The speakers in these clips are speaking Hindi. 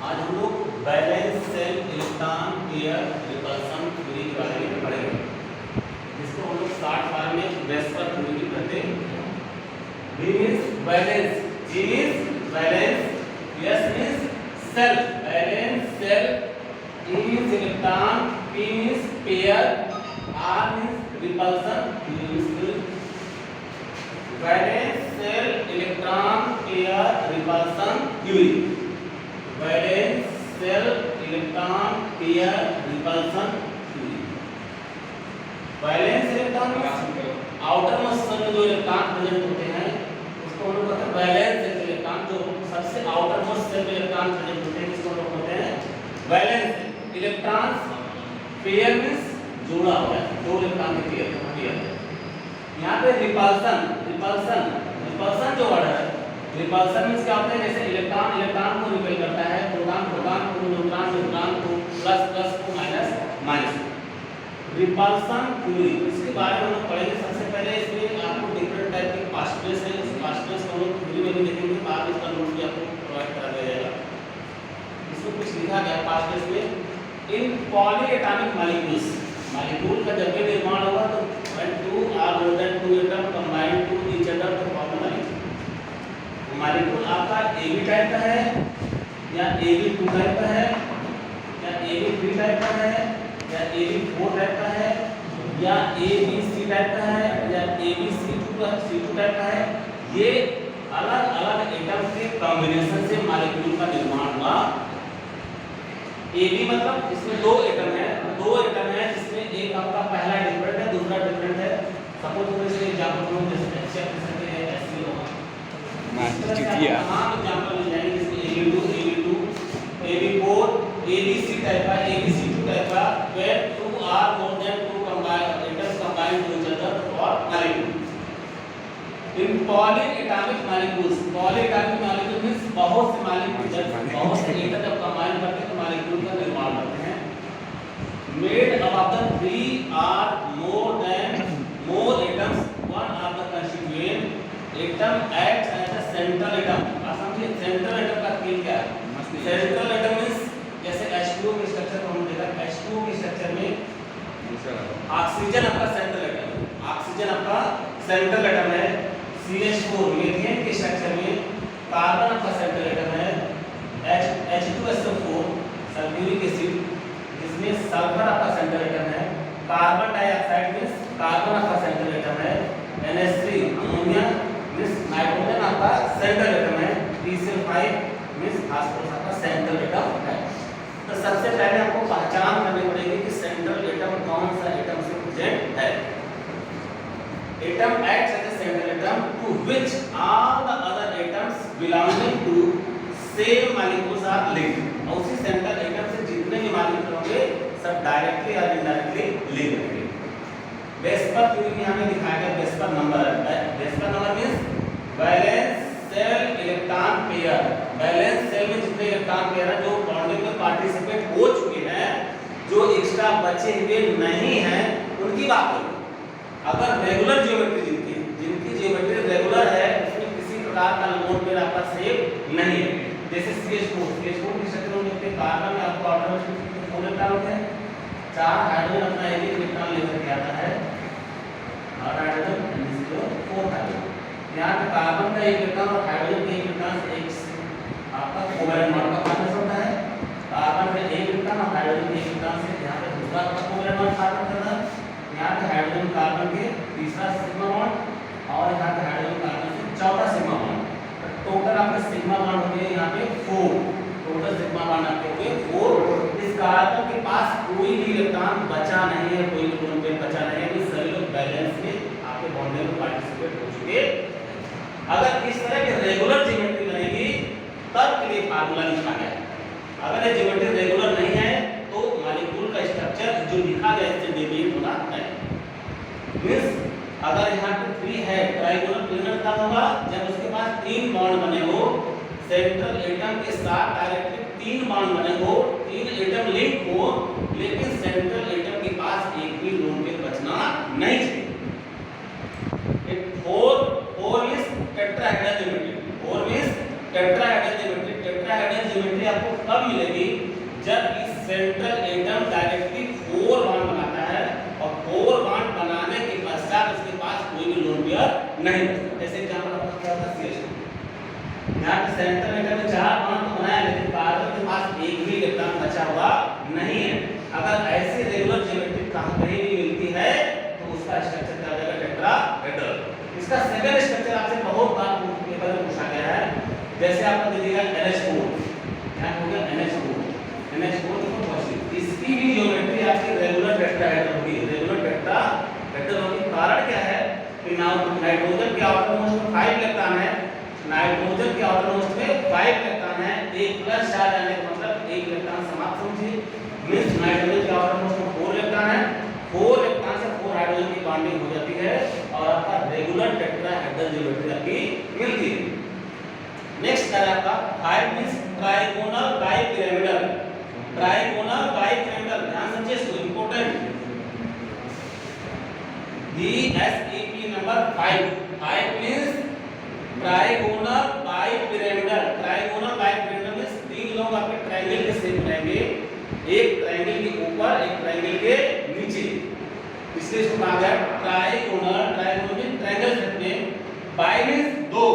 आज हम लोग balance shell electron pair repulsion theory के बारे में पढ़ेंगे, जिसको हम लोग शॉर्ट फॉर्म में वेस्पर थ्योरी कहते हैं। B means balance, G means balance, S means cell, balance cell, E means electron, P means pair, R means repulsion, Q means valence shell electron pair repulsion theory. Valence shell electron pair repulsion theory. Valence electron outermost shell में जो इलेक्ट्रॉन प्रेजेंट होते हैं उसको हम लोग कहते हैं बैलेंस सेल इलेक्ट्रॉन। जो सबसे आउटर मोस्ट सेल में इलेक्ट्रॉन प्रेजेंट होते हैं इसको हम लोग कहते हैं बैलेंस इलेक्ट्रॉन पेयर मींस जोड़ा हुआ है, दो इलेक्ट्रॉन के पेयर। यहाँ पे रिपल्सन जो वर्ड है, रिपल्सन मींस क्या होता है, जैसे इलेक्ट्रॉन इलेक्ट्रॉन को रिपेल करता है, प्रोटॉन प्रोटॉन को, न्यूट्रॉन न्यूट्रॉन को, प्लस प्लस को, माइनस माइनस। रिपल्सन थ्योरी इसके बारे में हम लोग पढ़ेंगे। सबसे पहले इसमें आपको डिफरेंट टाइप के पास्टर्स हैं, उस पास्टर्स को हम लोग थ्योरी में भी देखेंगे, बाद में इसका नोट भी आपको प्रोवाइड करा दिया जाएगा। इसमें कुछ लिखा गया पास्टर्स में, इन पॉलीएटॉमिक मॉलिक्यूल का जब भी निर्माण होगा तो when two or more than two atom combine to each other to form a molecule। Molecule आपका AB टाइप का है या AB2 टाइप का है या AB3 टाइप का है या AB4 टाइप का है या ABC टाइप का है या ABC2 टाइप का है। ये अलग अलग एटम के कॉम्बिनेशन से मॉलिक्यूल का निर्माण हुआ। AB मतलब इसमें दो एटम है जिसमें एक आपका पहला डिफरेंट है, दूसरा डिफरेंट है। सपोज करो इसके एग्जांपल लो, जैसे HCl के साथ है HCl होगा। इस तरह से तमाम एग्जांपल मिल जाएंगे, जैसे AB2 AB4 ABC टाइप का, ABC2 टाइप का, where two or more than two atoms combine to each other for molecule। In polyatomic molecules, polyatomic molecule means बहुत से मॉलिक्यूल, बहुत से एटम जब कंबाइन करते हैं तो मॉलिक्यूल का निर्माण करते हैं। Made up of the 3 or more atoms, one of the constituent atom acts as a central atom। आप समझिए सेंट्रल एटम का खेल क्या है। सेंट्रल एटम मींस जैसे H2O के स्ट्रक्चर को हम देखा, H2O के स्ट्रक्चर में ऑक्सीजन आपका सेंट्रल एटम है, ऑक्सीजन आपका सेंट्रल एटम है। CH4 मीथेन के स्ट्रक्चर में कार्बन आपका सेंट्रल एटम है। H2SO4 सल्फ्यूरिक एसिड जिसमें सल्फर आपका सेंट्रल एटम है। कार्बन डाइऑक्साइड मींस कार्बन आपका सेंट्रल एटम है। NH3 अमोनिया मींस नाइट्रोजन आपका सेंट्रल एटम है। PCl5 मींस फास्फोरस आपका सेंट्रल एटम है। तो सबसे पहले आपको पहचान करनी पड़ेगी कि सेंट्रल एटम कौन सा एटम से प्रेजेंट है। Atom acts as a central atom to which all the other atoms belonging to same molecules are linked। और उसी सेंट्रल एटम से जितने भी मॉलिक्यूल होंगे सब डायरेक्टली और इनडायरेक्टली लिंक होंगे। वेस्पर थ्योरी में हमें दिखाया गया वेस्पर नंबर है। VSEPR number means valence shell electron pair. Valence shell में जितने इलेक्ट्रॉन पेयर हैं जो बॉन्डिंग में पार्टिसिपेट हो चुके हैं, जो एक्स्ट्रा बचे हुए नहीं हैं, उनकी बात करें। अगर रेगुलर ज्योमेट्री जिनकी ज्योमेट्री रेगुलर है, उसमें किसी प्रकार का लोन पेयर आपका सेव नहीं है, जैसे CH4 की स्ट्रक्चर में देखते हैं कार्बन में आपको ऑटोमेटिक 4 इलेक्ट्रॉन होते हैं, 4 हाइड्रोजन अपना एक इलेक्ट्रॉन लेकर के आता है और हाइड्रोजन NH2 4 हाइड्रोजन। यहाँ पे कार्बन का एक इलेक्ट्रॉन और हाइड्रोजन के एक इलेक्ट्रॉन से एक आपका कोवैलेंट बॉन्ड का पार्टनर होता है। कार्बन में एक इलेक्ट्रॉन और हाइड्रोजन के एक इलेक्ट्रॉन से यहाँ पे दूसरा आपका कोवैलेंट बॉन्ड पार्टनर करता है। यहाँ पे हाइड्रोजन कार्बन के तीसरा सिग्मा बॉन्ड और यहाँ पे हाइड्रोजन कार्बन से चौथा सिग्मा बॉन्ड। टोटल आपके सिग्मा बॉन्ड हो गए यहाँ पे 4, टोटल सिग्मा बॉन्ड आपके हो गए 4। इस कार्बन के पास कोई भी इलेक्ट्रॉन बचा नहीं है, कोई भी लोन पेयर बचा नहीं है, ये सभी लोग बैलेंस में आपके बॉन्डिंग में पार्टिसिपेट हो चुके। अगर इस तरह की रेगुलर ज्योमेट्री बनेगी तब के लिए फार्मूला लिखा गया है। अगर ये ज्योमेट्री रेगुलर नहीं है तो मॉलिक्यूल का स्ट्रक्चर जो लिखा गया इससे डेविएट होना है। मींस अगर यहाँ पे 3 है, ट्राइगोनल प्लेनर तब होगा जब उसके पास 3 बॉन्ड बने हो, सेंट्रल एटम के साथ डायरेक्टली 3 बॉन्ड बने हो, 3 एटम लिंक हो, लेकिन सेंट्रल एटम के पास एक भी लोन पेयर बचना नहीं चाहिए। एक 4 means tetrahedral geometry, 4 means tetrahedral geometry. Tetrahedral geometry आपको कब मिलेगी, जब इस सेंट्रल एटम डायरेक्टली 4 बॉन्ड बनाता है और 4 बॉन्ड बनाने के पश्चात उसके पास कोई भी लोन पेयर नहीं बचता। जैसे एग्जांपल आपका क्या था CH2, यहाँ पे सेंट्रल एटम में 4 बॉन्ड तो बनाया लेकिन कार्बन के पास एक भी इलेक्ट्रॉन बचा हुआ नहीं है। अगर ऐसी रेगुलर ज्योमेट्री कहीं भी मिलती है तो उसका स्ट्रक्चर क्या हो जाएगा, टेट्राहेड्रल। इसका सेकंड स्ट्रक्चर आपसे बहुत बार पेपर में पूछा गया है, जैसे आपको दीजिएगा NH4, यहाँ हो गया NH4 देखो पॉजिटिव, इसकी भी ज्योमेट्री आपकी रेगुलर टेट्राहेड्रल होगी, रेगुलर टेट्राहेड्रल होगी। कारण क्या है कि नाइट्रोजन के आउटर मोस्ट में 5 इलेक्ट्रॉन है, नाइट्रोजन के आउटर मोस्ट में 5 इलेक्ट्रॉन है, एक प्लस चार्ज आने का मतलब एक इलेक्ट्रॉन समाप्त समझिए, मींस नाइट्रोजन के आउटर मोस्ट में 4 इलेक्ट्रॉन है, 4 इलेक्ट्रॉन से 4 हाइड्रोजन की बॉन्डिंग हो जाती है और आपका रेगुलर टेट्राहेड्रल ज्योमेट्री आपकी मिलती है। नेक्स्ट है आपका 5 means trigonal bipyramidal, trigonal bipyramidal, ध्यान समझिए इसको, important DSEP number 5 means trigonal bipyramidal. Trigonal bipyramidal means 3 लोग आपके ट्रायंगल के शेप रहेंगे, एक ट्रायंगल के ऊपर एक ट्रायंगल के नीचे, इसलिए इसको कहा गया trigonal. Trigonal means triangle shape में, बाइ मींस 2,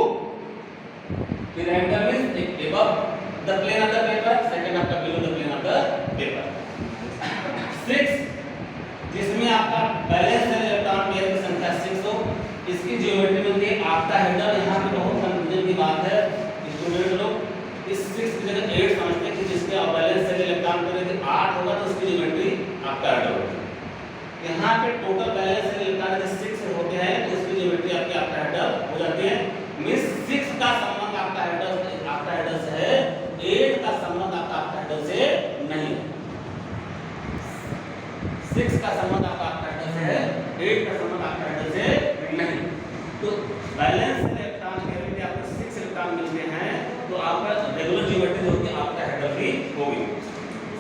पिरामिडल मींस एक above the plane of the paper, second आपका below the plane of the paper। 6 जिसमें आपका बैलेंस इलेक्ट्रॉन पेयर की संख्या 6 हो, इसकी ज्योमेट्री मिलती है ऑक्टाहेड्रल। यहाँ पे बहुत कंफ्यूजन की बात है, स्टूडेंट लोग इस 6 की जगह 8 समझते हैं कि जिसके बैलेंस इलेक्ट्रॉन पेयर यदि 8 होगा तो उसकी ज्योमेट्री ऑक्टाहेड्रल होगी। यहाँ पे टोटल बैलेंस इलेक्ट्रॉन यदि 6 होते हैं तो उसकी ज्योमेट्री आपकी ऑक्टाहेड्रल हो जाती है। मींस 6 का संबंध ऑक्टाहेड्रल से है, 8 का संबंध आपका ऑक्टाहेड्रल से नहीं है। 6 का संबंध आपका ऑक्टाहेड्रल से है, 8 का संबंध ऑक्टाहेड्रल से नहीं। तो बैलेंस इलेक्ट्रॉन के यदि आपको 6 इलेक्ट्रॉन मिलते हैं तो आपका रेगुलर ज्योमेट्री होगी ऑक्टाहेड्रल की होगी।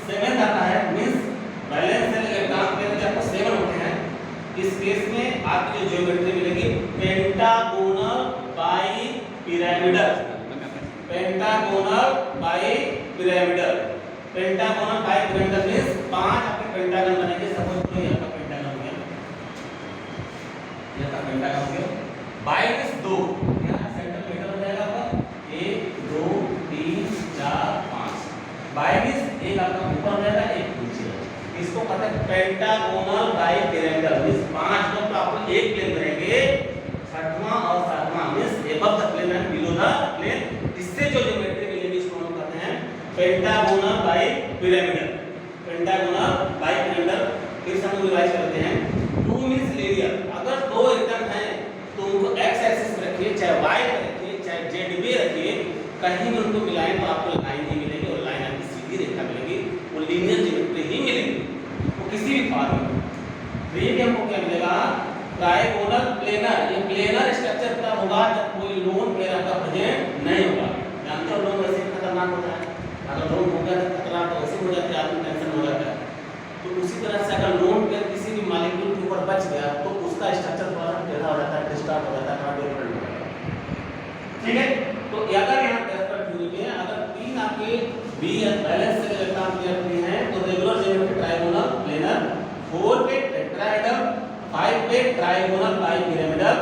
7 आता है मींस बैलेंस इलेक्ट्रॉन के यदि आपको 7 होते हैं, इस केस में आपकी जो ज्योमेट्री मिलेगी pentagonal bipyramidal, pentagonal bipyramidal. Pentagonal bipyramidal means 5 आपके पेंटागन बनेंगे। सपोज करो ये आपका पेंटागन हो गया, ये आपका पेंटागन हो गया, बाइ मींस 2, यहाँ सेंटर पेंटागन हो जाएगा आपका 1 2 3 4 5, बाइ मींस एक आपका ऊपर हो जाएगा एक नीचे। इसको कहते हैं पेंटागोनल बाइपिरामिडल मींस 5 लोग तो आपको एक प्लेन बनेंगे, 6वां और 7वां means above the plane and below the plane। इससे जो ज्योमेट्री मिलेगी इसको हम कहते हैं पेंटागोनल बाइपिरामिडल, पेंटागोनल बाइपिरामिडल। फिर हम रिवाइज करते हैं। 2 मींस लिनियर, अगर 2 एटम हैं तो उनको x एक्सिस पे रखिए, चाहे y पे रखिए, चाहे z पे रखिए, कहीं भी उनको मिलाएं तो आपको लाइन ही मिलेगी और लाइन आपकी सीधी रेखा मिलेगी, वो लीनियर ज्योमेट्री ही मिलेगी वो किसी भी फॉर्म में। तो ये हमको क्या मिलेगा, ट्राइगोनल प्लेनर। ये प्लेनर स्ट्रक्चर तब होगा जब कोई लोन पेयर आपका प्रेजेंट नहीं होगा। जानते हो लोन वैसे खतरनाक होता है, अगर लोन हो गया तो खतरा तो वैसे हो जाता है, आदमी टेंशन हो जाता है। तो उसी तरह से अगर लोन पेयर किसी भी मॉलिक्यूल के ऊपर बच गया तो उसका स्ट्रक्चर थोड़ा सा टेढ़ा हो जाता है, डिस्टॉर्ट हो जाता है, थोड़ा डिफरेंट हो जाता है। ठीक है, तो अगर यहाँ पेपर थ्योरी में अगर 3 आपके बी बैलेंस इलेक्ट्रॉन पेयर भी हैं तो रेगुलर ज्योमेट्री ट्राइगोनल प्लेनर, 4 पे टेट्राहेड्रल, 5 पे trigonal bipyramidal.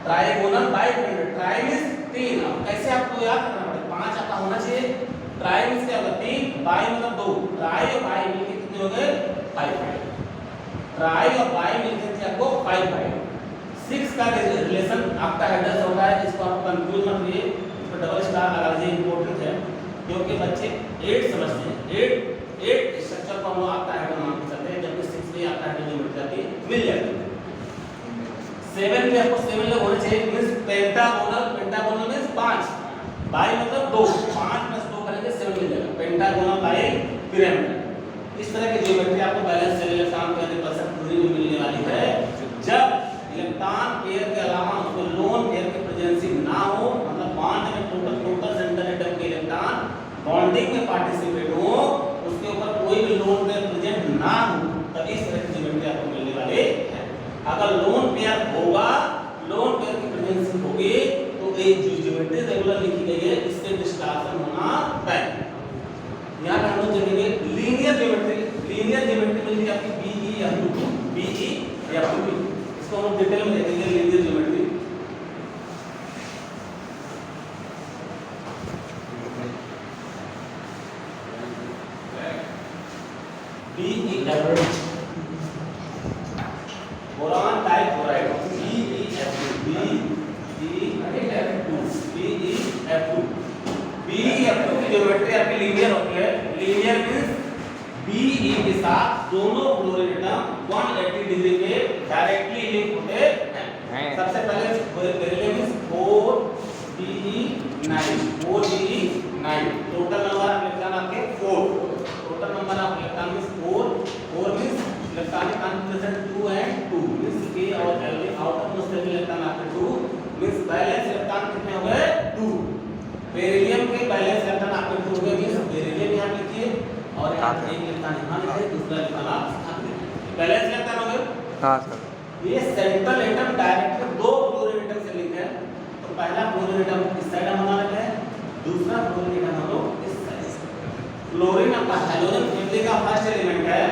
Trigonal bipyramidal, try means 3। अब कैसे आपको याद करना पड़ेगा, 5 आपका होना चाहिए। ट्राई मींस क्या होगा 3, बाइ मतलब 2, ट्राई और बाइ मिलके कितने हो गए 5। ट्राई और बाइ मिलके थे आपको 5। 6 का रिलेशन ऑक्टाहेड्रल से होता है, इसको आप कंफ्यूज मत करिए, इस पर डबल स्टार लगा लीजिए, इंपॉर्टेंट है क्योंकि बच्चे 8 समझते हैं। 8 स्ट्रक्चर को हम ऑक्टाहेड्रल मान के चलते हैं, जबकि 6 में ऑक्टाहेड्रल ज्योमेट्री मिल जाती है। 7 पे आपको 7 लोग होने चाहिए means pentagonal, pentagonal means 5, bi मतलब 2, 5 + 2 करेंगे 7 मिल जाएगा, पेंटागोनल बाइपिरामिडल। इस तरह की ज्योमेट्री आपको बैलेंस इलेक्ट्रॉन पेयर के परसेंट थ्योरी में मिलने वाली है, जब इलेक्ट्रॉन पेयर के अलावा उसको लोन पेयर की प्रेजेंसी ना हो, मतलब बॉन्ड में टोटल सेंट्रल एटम के इलेक्ट्रॉन बॉन्डिंग में पार्टिसिपेट हो, उसके ऊपर कोई भी लोन पेयर प्रेजेंट ना हो, तभी इस तरह की ज्योमेट्री आपको मिलने वाली है। अगर लोन पेयर होगा, लोन पेयर की प्रेजेंसी होगी तो ये ज्योमेट्री रेगुलर लिखी गई है, इससे डिस्टॉर्शन होना तय। यहाँ पे हम लोग देखेंगे लीनियर ज्योमेट्री। लीनियर ज्योमेट्री मिलेगी आपकी BEF2, इसको हम डिटेल में देखेंगे linear geometry. BEF2 boron type chloride, BEF2 की ज्योमेट्री आपकी लीनियर होती है। लीनियर मींस BE के साथ दोनों फ्लोरीन एटम 180 डिग्री के डायरेक्टली लिंक होते हैं। सबसे पहले beryllium means 4BE9 total number of electron आपके 4, total number of electron means 4 means electronic configuration 2 and 2 means K और L में आउटर मोस्ट इलेक्ट्रॉन आपके 2 मींस बैलेंस इलेक्ट्रॉन कितने हो गए 2। बेरिलियम के बैलेंस इलेक्ट्रॉन आपके 2 हो गए मींस बेरिलियम यहां लिखिए और यहां एक इलेक्ट्रॉन यहां लिखिए, दूसरा इलेक्ट्रॉन आप यहां लिखिए, बैलेंस इलेक्ट्रॉन हो गए। हां सर। ये सेंट्रल एटम डायरेक्ट दो फ्लोरीन एटम से लिंक है, तो पहला फ्लोरीन एटम इस साइड हम बना लेते हैं, दूसरा फ्लोरीन एटम हम लोग इस साइड। फ्लोरीन आपका हैलोजन फैमिली का फर्स्ट एलिमेंट है,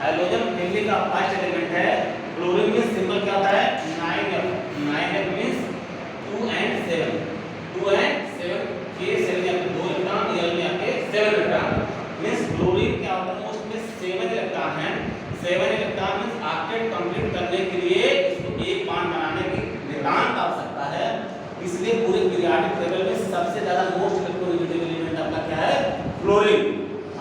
हैलोजन फैमिली का फर्स्ट एलिमेंट है। फ्लोरीन में सिंबल क्या होता है 9F, 9F means 2 and 7, 2 and 7 के सेल में आपके 2 इलेक्ट्रॉन, L में आपके 7 इलेक्ट्रॉन मींस फ्लोरीन के आउटर मोस्ट में 7 इलेक्ट्रॉन है। 7 इलेक्ट्रॉन मींस ऑक्टेट कंप्लीट करने के लिए इसको एक बॉन्ड बनाने की नितांत आवश्यकता है, इसलिए पूरे पीरियोडिक टेबल में सबसे ज्यादा मोस्ट इलेक्ट्रोनेगेटिव एलिमेंट आपका क्या है फ्लोरीन।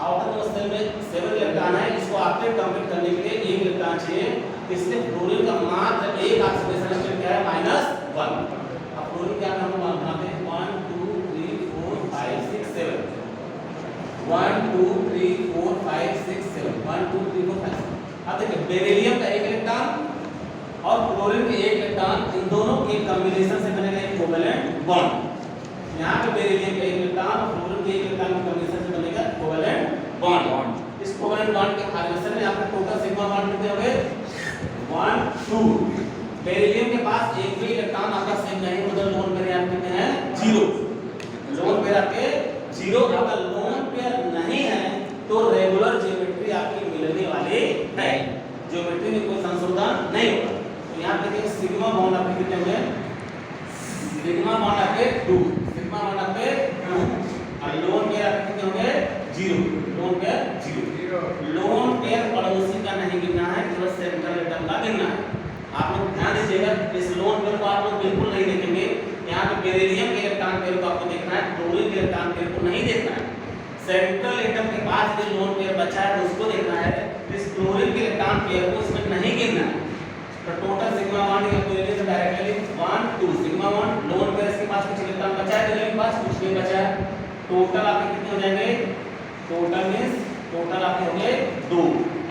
आउटर मोस्ट सेल में 7 इलेक्ट्रॉन है, इसको ऑक्टेट कंप्लीट करने के लिए 1 इलेक्ट्रॉन चाहिए, इसलिए फ्लोरीन का मात्र एक ऑक्सीडेशन स्टेट क्या है -1। अब फ्लोरीन क्या हम बनाते हैं 1 2 3 4 5 6 7, 1 2 3 4 5 6 7, 1 2 3 4 5। अब देखिए बेरिलियम का एक इलेक्ट्रॉन और फ्लोरीन के एक इलेक्ट्रॉन, इन दोनों के कॉम्बिनेशन से बनेगा एक कोवेलेंट बॉन्ड। यहाँ पे बेरिलियम का एक इलेक्ट्रॉन और फ्लोरीन के एक इलेक्ट्रॉन के कॉम्बिनेशन से बनेगा कोवेलेंट बॉन्ड। इस कोवेलेंट बॉन्ड के फॉर्मेशन में आपका टोटल सिग्मा बॉन्ड कितने हो गए 1 2। बेरिलियम के पास एक भी इलेक्ट्रॉन आपका सेम नहीं, मतलब लोन पेयर आप कितने हैं 0, लोन पेयर आपके 0। अगर लोन पेयर नहीं है तो रेगुलर ज्योमेट्री आपकी मिलने वाली है, ज्योमेट्री में कोई संशोधन नहीं होगा। तो यहाँ पे देखिए सिग्मा बॉन्ड आपके कितने हुए, सिग्मा बॉन्ड आपके 2, सिग्मा बॉन्ड आपके 2 और लोन पेयर आपके कितने होंगे 0, लोन पेयर 0। लोन पेयर पड़ोसी का नहीं गिनना है, केवल सेंट्रल एटम का गिनना है। आप लोग ध्यान दीजिएगा, इस लोन पेयर को आप लोग बिल्कुल नहीं देखेंगे। यहाँ पे बेरिलियम के इलेक्ट्रॉन पेयर को आपको देखना है, फ्लोरीन के इलेक्ट्रॉन पेयर को नहीं देखना है। सेंट्रल एटम के पास जो लोन पेयर बचा है उसको देखना है, इस फ्लोरीन के इलेक्ट्रॉन पेयर को इसमें नहीं गिनना है। तो टोटल सिग्मा बॉन्ड या बेरिलियम से directly 1 2 sigma bond, lone pair इसके पास कुछ इलेक्ट्रॉन बचा है, बेरिलियम के पास कुछ नहीं बचा है। टोटल आपके कितने हो जाएंगे, टोटल मींस टोटल आपके हो गए 2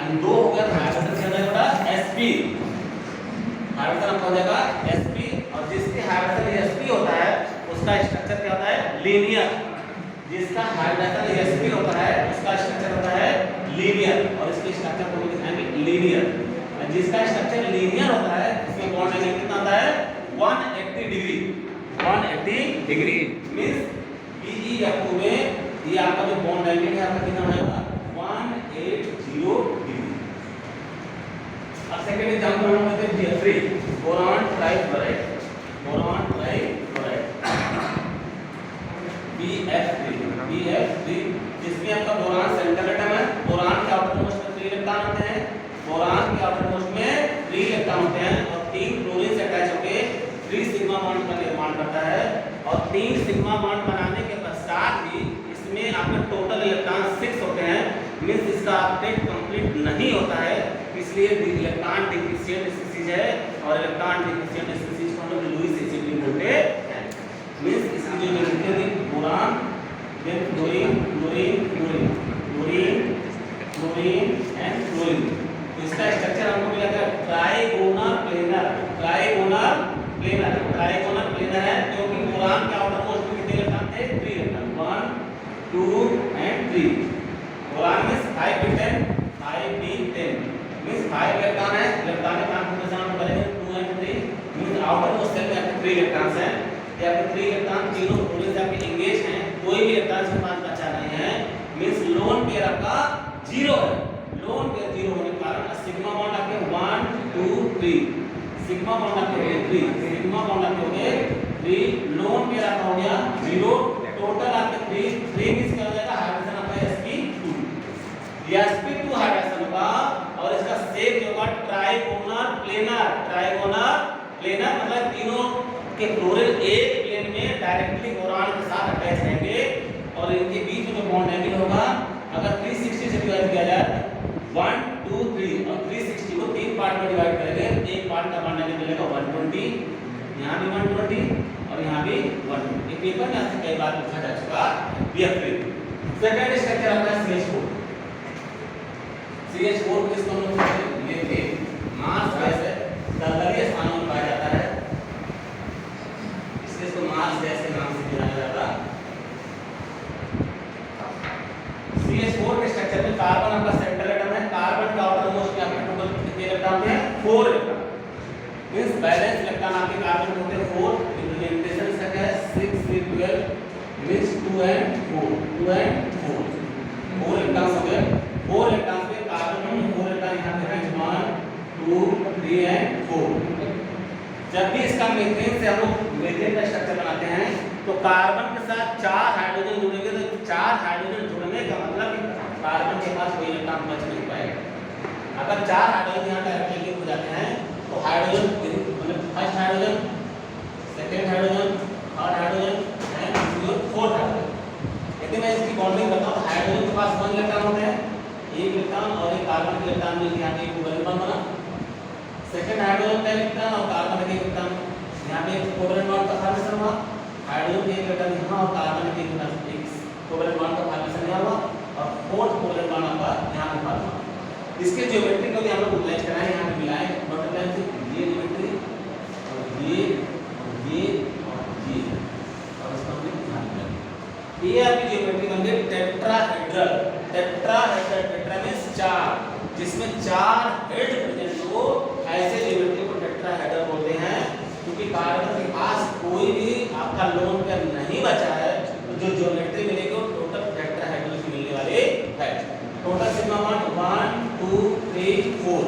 और 2 हो गया हाइड्रोजन से जाएगा sp, हाइड्रोजन आपका हो जाएगा sp और जिसके हाइड्रोजन sp होता है उसका स्ट्रक्चर क्या होता है लीनियर, जिसका हाइड्रोजन sp होता है उसका स्ट्रक्चर होता है लीनियर और इसके स्ट्रक्चर को लिखेंगे लीनियर। और जिसका स्ट्रक्चर लीनियर होता है इसमें बॉन्ड एंगल कितना आता है 180 डिग्री, 180 डिग्री मींस BEF2 में ये आपका जो बॉन्ड एंगल है आपका कितना होगा 180 डिग्री। अब सेकंड एग्जांपल हम लेते हैं BF3 boron trifluoride, boron trifluoride BF3 जिसमें आपका बोरान सेंट्रल एटम है, बोरान के आउटर मोस्ट में 3 इलेक्ट्रॉन होते हैं, बोरान के आउटर मोस्ट में 3 इलेक्ट्रॉन होते हैं और 3 फ्लोरीन से अटैच होकर 3 सिग्मा बॉन्ड का निर्माण करता है और 3 सिग्मा बॉन्ड बनाने के पश्चात ही इसमें आपके टोटल इलेक्ट्रॉन 6 होते हैं, मींस इसका ऑक्टेट कंप्लीट नहीं होता है, इसलिए इलेक्ट्रॉन डिफिशिएंट स्पीसीज है और इलेक्ट्रॉन डिफिशिएंट स्पीसीज को हम लोग लुईस एसिड बोलते हैं। मींस इसकी जो लिखते हैं boron then chlorine chlorine chlorine chlorine chlorine and chlorine. इसका स्ट्रक्चर हमको मिला था trigonal planar, trigonal planar, trigonal planar है क्योंकि बोरान के आउटर मोस्ट में कितने इलेक्ट्रॉन थे 3 इलेक्ट्रॉन 1 2 and 3। बोरान में 5 p 10 5 p 10 मींस 5 इलेक्ट्रॉन है, इलेक्ट्रॉनिक कॉन्फिगरेशन हम करेंगे 2 and 3 means outermost shell में 3 इलेक्ट्रॉन्स हैं। या फिर 3 इलेक्ट्रॉन तीनों प्रोटॉन से आपके एंगेज हैं, कोई भी इलेक्ट्रॉन इसके पास बचा नहीं है, मींस लोन पेयर आपका 0 है। लोन पेयर 0 होने के कारण सिग्मा बॉन्ड आपके 1 2 3 सिग्मा बॉन्ड आपके हो गए 3 सिग्मा बॉन्ड आपके हो गए 3 लोन पेयर आपका हो गया 0 टोटल आपके 3 मींस क्या हो जाएगा हाइड्रोजन आपका sp2 ये sp2 हाइड्रोजन होगा और इसका शेप जो होगा ट्राइगोनल प्लेनर मतलब तीनों के फ्लोरीन एक प्लेन में डायरेक्टली बोरान के साथ अटैच रहेंगे और इनके बीच में जो बॉन्ड एंगल होगा अगर 360 से डिवाइड किया जाए 1 2 3 और 360 को 3 पार्ट में डिवाइड करेंगे, एक पार्ट का बॉन्ड एंगल मिलेगा 120, यहां भी 120 और यहां भी 120। ये पेपर में आपसे कई बार पूछा जा चुका है। सेकंड स्ट्रक्चर आपका CH4 को किसको हम लोग लेंगे मास गैस है, दलदली स्थानों में पाया जाता है, इसको मास गैस के नाम से जाना जाता है। CH4 के स्ट्रक्चर में कार्बन आपका सेंट्रल एटम है, कार्बन का आउटर मोस्ट में आपके टोटल कितने इलेक्ट्रॉन हैं 4 इलेक्ट्रॉन, मींस बैलेंस इलेक्ट्रॉन आपके कार्बन होते हैं 4, रिप्रेजेंटेशन इसका है 6 3 12 मींस 2 and 4 4 इलेक्ट्रॉन हो गए, 4 इलेक्ट्रॉन पे कार्बन में 4 इलेक्ट्रॉन यहां पे हैं 1 2 3 and 4। जब भी इसका मीथेन से हम लोग मीथेन का स्ट्रक्चर बनाते हैं तो कार्बन के साथ 4 हाइड्रोजन जुड़ेंगे, तो 4 हाइड्रोजन जुड़ने का मतलब कार्बन के पास कोई इलेक्ट्रॉन बच नहीं पाएगा। अगर 4 हाइड्रोजन यहां डायरेक्टली लिंक हो जाते हैं तो हाइड्रोजन मतलब first hydrogen, second hydrogen, third hydrogen and fourth hydrogen. यदि मैं इसकी बॉन्डिंग करता हूं हाइड्रोजन के पास 1 इलेक्ट्रॉन होते हैं, एक इलेक्ट्रॉन और एक कार्बन के इलेक्ट्रॉन मिलकर यहां पे कोवैलेंट बॉन्ड बना, सेकंड हाइड्रोजन का इलेक्ट्रॉन और कार्बन का इलेक्ट्रॉन यहां पे कोवैलेंट बॉन्ड का फॉर्मेशन हुआ, हाइड्रोजन के इलेक्ट्रॉन यहां और कार्बन के इलेक्ट्रॉन एक कोवैलेंट बॉन्ड का फॉर्मेशन यहां हुआ और फोर्थ कोवैलेंट बॉन्ड आपका यहां पे फॉर्म हुआ। इसके ज्योमेट्री को भी हम लोग यूटिलाइज कराएं, यहां पे मिलाएं डॉटेड लाइन से ये ज्योमेट्री और ये और इसको हमने ध्यान रखना। ये आपकी ज्योमेट्री बन गई टेट्राहेड्रल। टेट्रा मींस 4, जिसमें 4 हेड प्रेजेंट हो, ऐसे ज्योमेट्री को टेट्राहेड्रल बोलते हैं। क्योंकि कार्बन के पास कोई भी आपका लोन पेयर नहीं बचा है तो जो ज्योमेट्री मिलेगी वो टोटल टेट्राहेड्रल की मिलने वाली है। Total sigma bond 1 2 3 4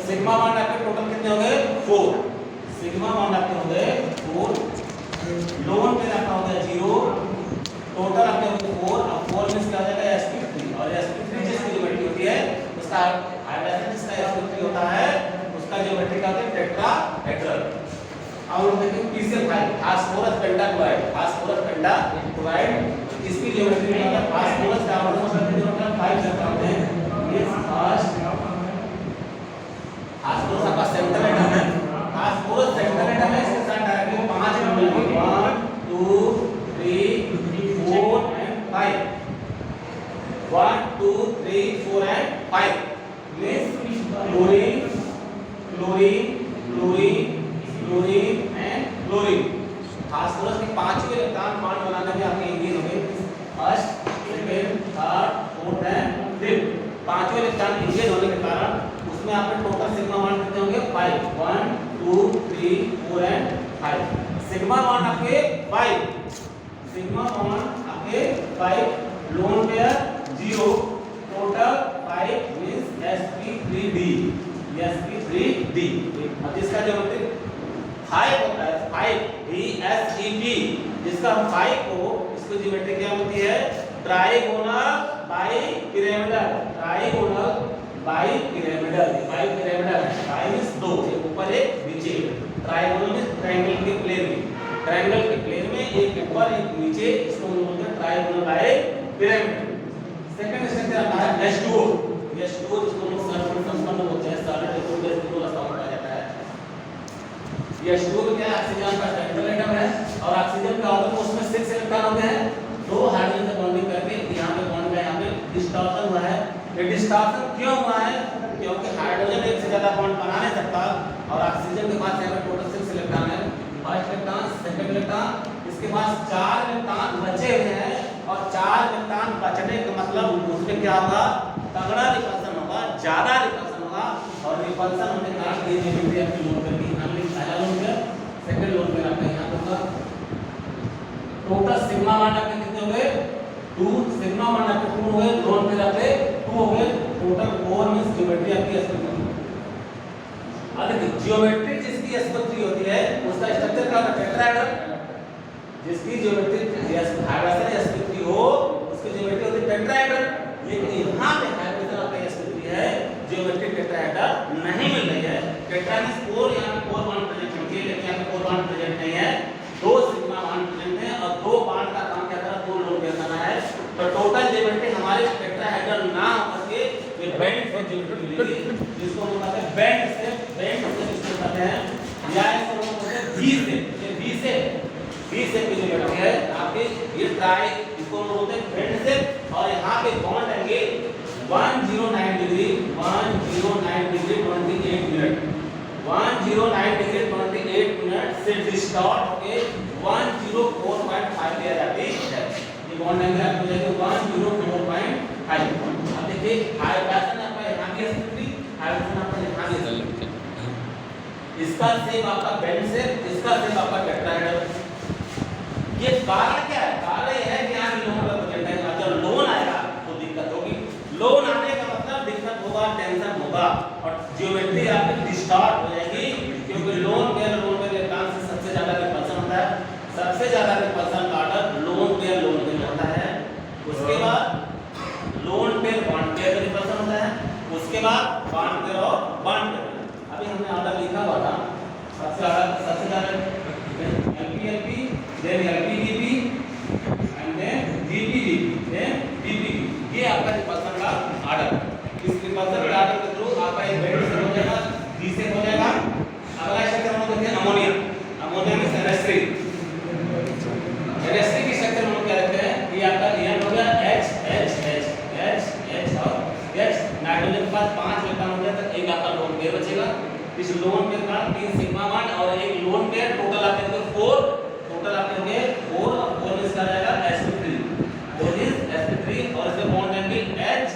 sigma bond आपके टोटल कितने हो गए 4 सिग्मा बॉन्ड आपके हो गए 4, लोन पेयर आपका हो गया 0, टोटल आपके हो गए 4। अब 4 मींस क्या हो जाएगा sp3 और sp3 जिसकी ज्योमेट्री होती है उसका हाइड्रोजन जिसका sp3 होता है उसका ज्योमेट्री क्या होता है टेट्राहेड्रल। अब हम देखेंगे PCl5 फास्फोरस पेंटाक्लोराइड, इसकी ज्योमेट्री क्या होता है फास्फोरस का आवर्तन शक्ति जो होता है 5 से होते हैं। ये फर्स्ट फास्फोरस आपका सेंट्रल एटम है, फास्फोरस सेंट्रल एटम है, इसके साथ डायरेक्टली 5 मिलेंगे 1 2 3 4 and 5 1 2 3 4 and 5 means chlorine and chlorine. Phosphorus के पांचवें इलेक्ट्रॉन बॉन्ड बनाने में आपके एंगेज हो गए first second third fourth and fifth. पांचवें इलेक्ट्रॉन एंगेज होने के कारण उसमें आपके टोटल सिग्मा बॉन्ड कितने होंगे 5 1 2 3 4 एंड 5 सिग्मा बॉन्ड आपके 5 सिग्मा बॉन्ड आपके 5 lone pair 0 total 5 means sp3d अब जिसका ज्योमेट्री 5 होता है 5 VSEP जिसका 5 को इसकी ज्योमेट्री क्या होती है trigonal bipyramidal bipyramidal bi means 2 एक ऊपर एक नीचे ट्राइगोनल मींस ट्रायंगल के प्लेन में एक ऊपर एक नीचे इसको बोलते हैं ट्राइगोनल बाइपिरामिडल। सेकंड स्ट्रक्चर आता है H2O जिसको लोग सल्फर संपन्न होते हैं सॉलिड लिक्विड बेस दोनों रास्ता में पाया जाता है। ये H2O क्या है ऑक्सीजन का सेंट्रल एटम है और ऑक्सीजन का आटम उसमें 6 इलेक्ट्रॉन होते हैं, 2 हाइड्रोजन से बॉन्डिंग करके यहां पे बॉन्ड का यहां पे डिस्टॉर्शन हुआ है। ये डिस्टॉर्शन क्यों हुआ है क्योंकि हाइड्रोजन एक से ज्यादा बॉन्ड बना नहीं सकता और ऑक्सीजन के पास यहां पे टोटल 6 इलेक्ट्रॉन है, फर्स्ट इलेक्ट्रॉन सेकंड इलेक्ट्रॉन, इसके पास 4 इलेक्ट्रॉन बचे हुए हैं और 4 इलेक्ट्रॉन बचने का मतलब उसमें क्या होगा तगड़ा रिपल्सन होगा, ज्यादा रिपल्सन होगा और रिपल्सन होने के कारण ये ज्योमेट्री आपकी लोन करके यहां पे पहला lone pair second lone pair आपका यहां होगा टोटल सिग्मा मान आपके कितने हो गए 2, सिग्मा मान आपके 2 हो गए, लोन पेयर आपके 2 हो गए, टोटल 4 मींस ज्योमेट्री आपकी s3। अब देखिए ज्योमेट्री जिसकी s3 होती है उसका स्ट्रक्चर क्या होता है टेट्राहेड्रल। जिसकी ज्योमेट्री हाइड्रोजन sp3 हो उसकी ज्योमेट्री होती है टेट्राहेड्रल। लेकिन यहां पे हाइड्रोजन आपका sp3 है, ज्योमेट्री टेट्राहेड्रल नहीं मिल रही है। टेट्रा मींस 4, यहां पे 4 बॉन्ड प्रेजेंट होंगे, लेकिन यहां पे 4 बॉन्ड प्रेजेंट नहीं है, 2 सिग्मा बॉन्ड प्रेजेंट है और 2 बॉन्ड का काम क्या करना, 2 लोन पेयर करना है। तो टोटल ज्योमेट्री हमारे टेट्राहेड्रल ना होकर के ये बैंड से ज्योमेट्री मिलेगी, जिसको हम कहते हैं बैंड से इसको कहते हैं, या इसको हम कहते हैं वी से। ये वी से की ज्योमेट्री है आपके, ये ट्राई इसको हम बोलते हैं बैंड से। और यहां पे bond angle 109 degree 28 minute 109 degree 28 minute से डिस्टॉर्ट होके 104.5 पे आ जाती है। ये बॉन्ड एंगल आपको हो जाएगा 104.5। अब देखिए हाइड्रोजन आपका यहां भी sp3, हाइड्रोजन आपका यहां भी, इसका सेम आपका बेंड से, इसका सेम आपका टेट्राहेड्रल। ये कारण क्या है, कारण ये है कि यहां लोन का प्रेजेंट है। जब लोन आएगा तो दिक्कत होगी, लोन आने का मतलब दिक्कत होगा, टेंशन होगा और ज्योमेट्री आपकी डिस्टॉर्ट हो जाएगी, क्योंकि लोन पेयर इलेक्ट्रॉन से सबसे ज्यादा रिपल्सन होता है। सबसे ज्यादा रिपल्सन का ऑर्डर लोन पेयर होता है, उसके बाद लोन पेयर बॉन्ड पेयर का रिपल्सन होता है, उसके बाद बॉन्ड पेयर और बॉन्ड पेयर। अभी हमने ऑर्डर लिखा हुआ था, सबसे ज्यादा LP then LPDP and then DPDP then DPP, ये आपका रिपल्सन का ऑर्डर। इस रिपल्सन के ऑर्डर के थ्रू आपका एक बेंड से हो जाएगा, D से हो जाएगा। अगला स्ट्रक्चर हम देखते हैं अमोनिया। अमोनिया में NH3 की स्ट्रक्चर हम क्या रखते हैं, ये आपका N हो गया H और H। नाइट्रोजन के पास 5 इलेक्ट्रॉन हो जाता है, एक आपका लोन पेयर बचेगा। इस लोन पेयर का 3 सिग्मा बॉन्ड और एक लोन पेयर, टोटल आपके 4, टोटल आपके होंगे 4 और 4 में इसका जाएगा sp3, तो इज sp3 और इसका बॉन्ड एंगल H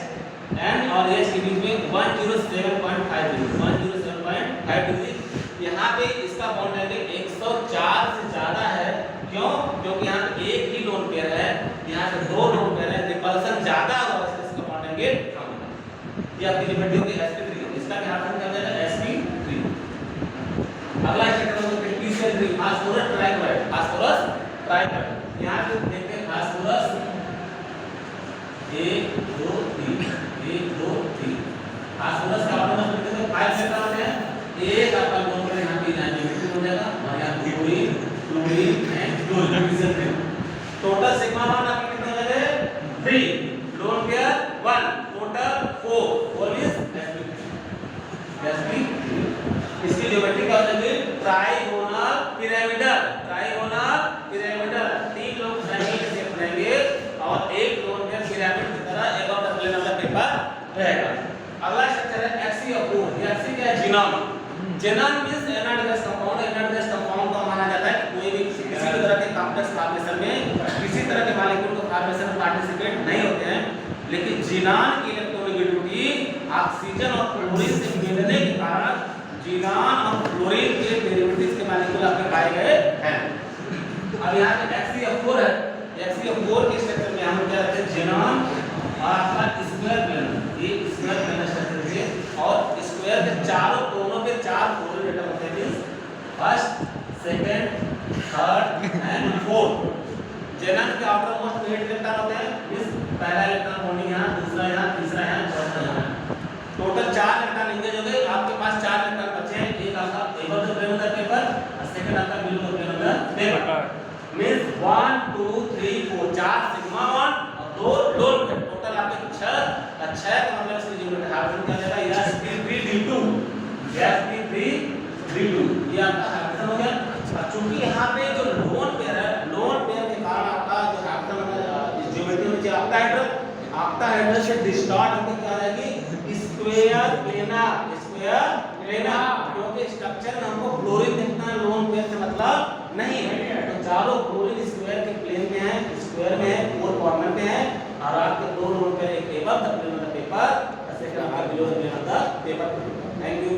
N और H के बीच में 107.5 डिग्री। यहां पे इसका बॉन्ड एंगल 104 से ज्यादा है। क्यों? क्योंकि यहां एक ही लोन पेयर है, यहां पे 2 लोन पेयर है, रिपल्सन ज्यादा हुआ है, इसका बॉन्ड एंगल कम है। ये आपकी लिमिट होगी sp3, इसका क्या अर्थ क्या हो जाएगा sp3। अगला स्ट्रक्चर होगा pCl3 फास्फोरस ट्राइक्लोराइड। यहां पे देखते हैं फास्फोरस 1 2 3 फास्फोरस का ऑर्डर देखते हैं 5 इलेक्ट्रॉन होते हैं, एक आपका लोन पेयर यहां पे ज्योमेट्री हो जाएगा और यहां chlorine and chlorine. Total sigma bond आपके कितने हो जाएंगे 3, lone pair 1, total 4 is sp3। इसकी ज्योमेट्री क्या हो जाएगी ट्राइगोनल पिरामिडल। 3 लोग ट्रायंगल के शेप रहेंगे और एक लोन पेयर पिरामिड की तरह above the plane of the paper रहेगा। अगला स्ट्रक्चर है HCl4। ये HC क्या है, xenon. Xenon means analogous compound. Analogous compound को माना जाता है कि कोई भी किसी भी तरह के कॉम्प्लेक्स फॉर्मेशन में किसी तरह के मॉलिक्यूल को फॉर्मेशन में पार्टिसिपेट नहीं होते हैं, लेकिन जिनॉन की इलेक्ट्रोनेगेटिविटी ऑक्सीजन और क्लोरीन से मिलने के कारण जिनॉन और क्लोरीन के डेरिवेटिव्स के मॉलिक्यूल आपके पाए गए हैं। अब यहां पे HCl4 है, HCl4 के स्ट्रक्चर में हम क्या रखते हैं जिनॉन और आपका स्क्वायर प्लेन। ये स्क्वायर प्लेन स्ट्रक्चर है और स्क्वायर के चारों कोनों पे 4 कोऑर्डिनेट एटम होते हैं, first, second, third and fourth. Xenon के आउटर मोस्ट 8 इलेक्ट्रॉन होते हैं, इस पहला इलेक्ट्रॉन बॉन्डिंग यहां, दूसरा यहां, तीसरा यहां, चौथा यहां। टोटल 4 इलेक्ट्रॉन एंगेज हो गए। आपके पास 4 इलेक्ट्रॉन बचे हैं, एक आपका above the plane of the paper और सेकंड आपका below the plane of the paper. Means 1 2 3 4 4 sigma bond और 2 लोन पेयर, टोटल आपके 6 का मतलब इसकी ज्योमेट्री हाइड्रोजन क्या जाएगा sp3d2। ये आपका हाइड्रोजन हो गया। और चूंकि यहां पे जो लोन पेयर है, लोन पेयर के कारण आपका जो हाइड्रोजन इस ज्योमेट्री में जो ऑक्टाहेड्रल से डिस्टॉर्ट होकर क्या आ जाएगी स्क्वायर प्लेनर, क्योंकि स्ट्रक्चर में हमको फ्लोरीन देखना है, लोन पेयर से मतलब नहीं है। तो चारों फ्लोरीन स्क्वायर के प्लेन में है, स्क्वायर में है, 4 कॉर्नर पे है और आपके 2 लोन पेयर एक above the plane of the paper, second आपका below the plane of the paper. Thank you.